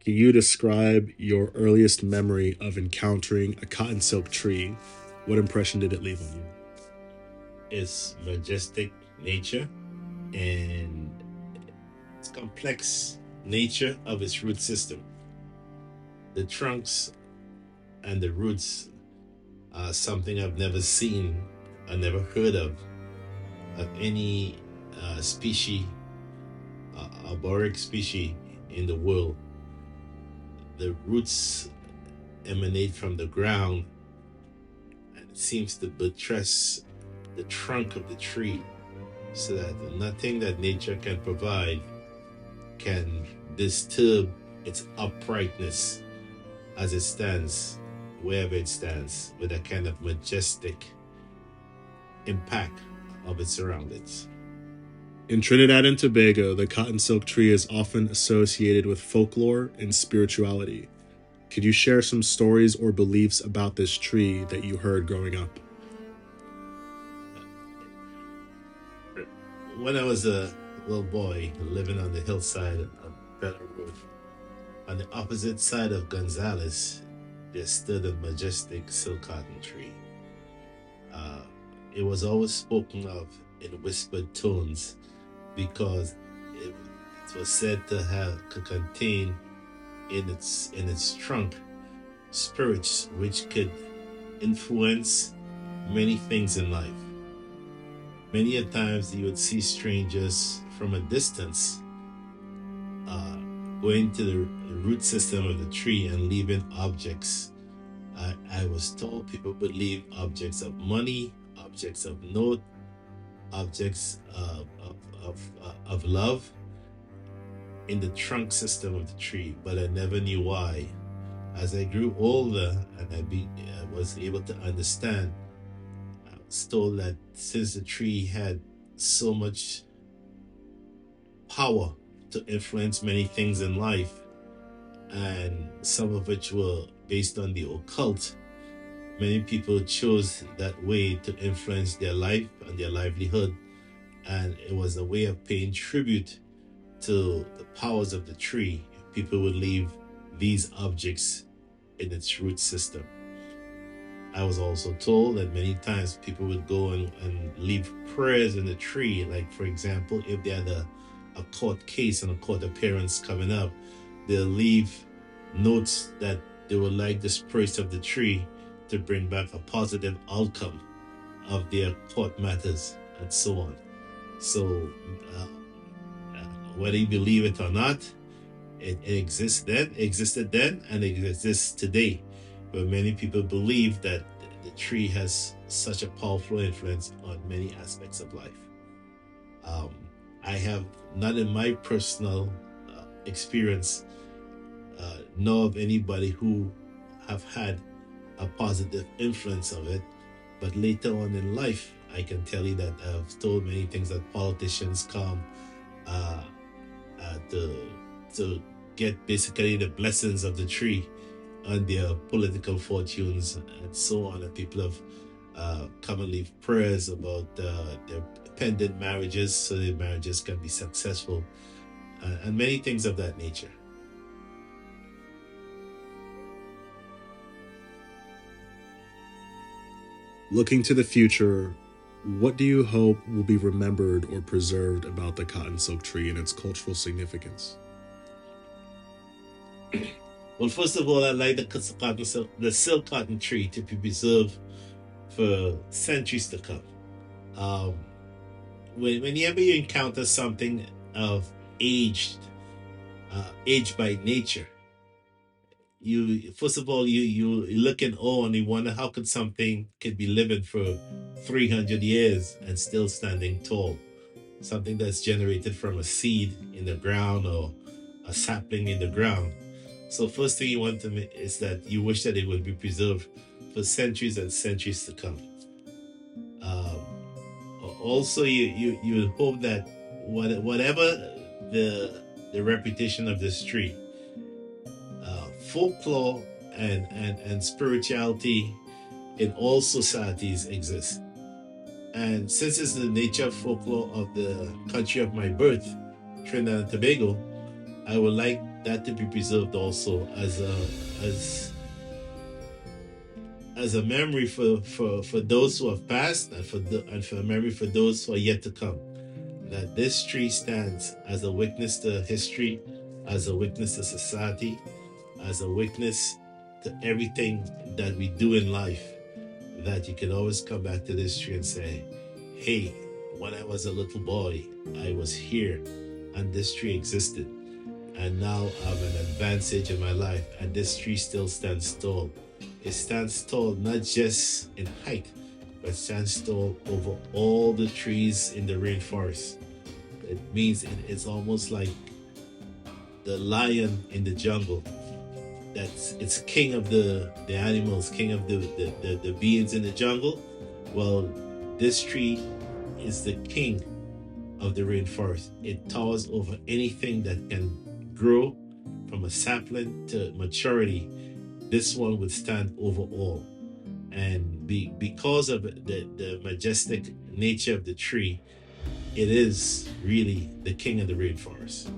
Can you describe your earliest memory of encountering a cotton silk tree? What impression did it leave on you? Its majestic nature and its complex nature of its root system. The trunks and the roots are something I've never seen, I never heard of any species, arboric species in the world. The roots emanate from the ground and it seems to buttress the trunk of the tree so that nothing that nature can provide can disturb its uprightness as it stands, wherever it stands, with a kind of majestic impact of its surroundings. In Trinidad and Tobago, the cotton silk tree is often associated with folklore and spirituality. Could you share some stories or beliefs about this tree that you heard growing up? When I was a little boy living on the hillside of Bella Road, on the opposite side of Gonzales, there stood a majestic silk cotton tree. It was always spoken of in whispered tones because it was said to contain in its trunk spirits which could influence many things in life. Many a times you would see strangers from a distance going to the root system of the tree and leaving objects. I was told people would leave objects of money, objects of note, objects of love in the trunk system of the tree, but I never knew why. As I grew older and I was able to understand, I was told that since the tree had so much power to influence many things in life, and some of which were based on the occult, many people chose that way to influence their life and their livelihood, and it was a way of paying tribute to the powers of the tree. People would leave these objects in its root system. I was also told that many times people would go and leave prayers in the tree, like for example, if they had a court case and a court appearance coming up, they'll leave notes that they would like the spirits of the tree to bring back a positive outcome of their court matters and so on. So whether you believe it or not, it existed then, and it exists today, where many people believe that the tree has such a powerful influence on many aspects of life. I have not in my personal experience know of anybody who have had a positive influence of it, but later on in life, I can tell you that I've told many things that politicians come to get basically the blessings of the tree on their political fortunes and so on, and people have come and leave prayers about their pending marriages so their marriages can be successful, and many things of that nature. Looking to the future, what do you hope will be remembered or preserved about the cotton silk tree and its cultural significance? Well, first of all, I'd like the silk cotton tree to be preserved for centuries to come. Whenever you encounter something of aged by nature, you first of all you look in awe and you wonder how could something could be living for 300 years and still standing tall. Something that's generated from a seed in the ground or a sapling in the ground. So first thing you want to make is that you wish that it would be preserved for centuries and centuries to come. Also, you hope that whatever the reputation of this tree, folklore and spirituality in all societies exist. And since it's the nature of folklore of the country of my birth, Trinidad and Tobago, I would like that to be preserved also as a memory for those who have passed, and for a memory for those who are yet to come. That this tree stands as a witness to history, as a witness to society, as a witness to everything that we do in life. That you can always come back to this tree and say, hey, when I was a little boy, I was here and this tree existed. And now I'm an advanced age in my life and this tree still stands tall. It stands tall not just in height, but stands tall over all the trees in the rainforest. It means it's almost like the lion in the jungle. It's king of the animals, king of the beings in the jungle. Well, this tree is the king of the rainforest. It towers over anything that can grow from a sapling to maturity. This one would stand over all. And because of the majestic nature of the tree, it is really the king of the rainforest.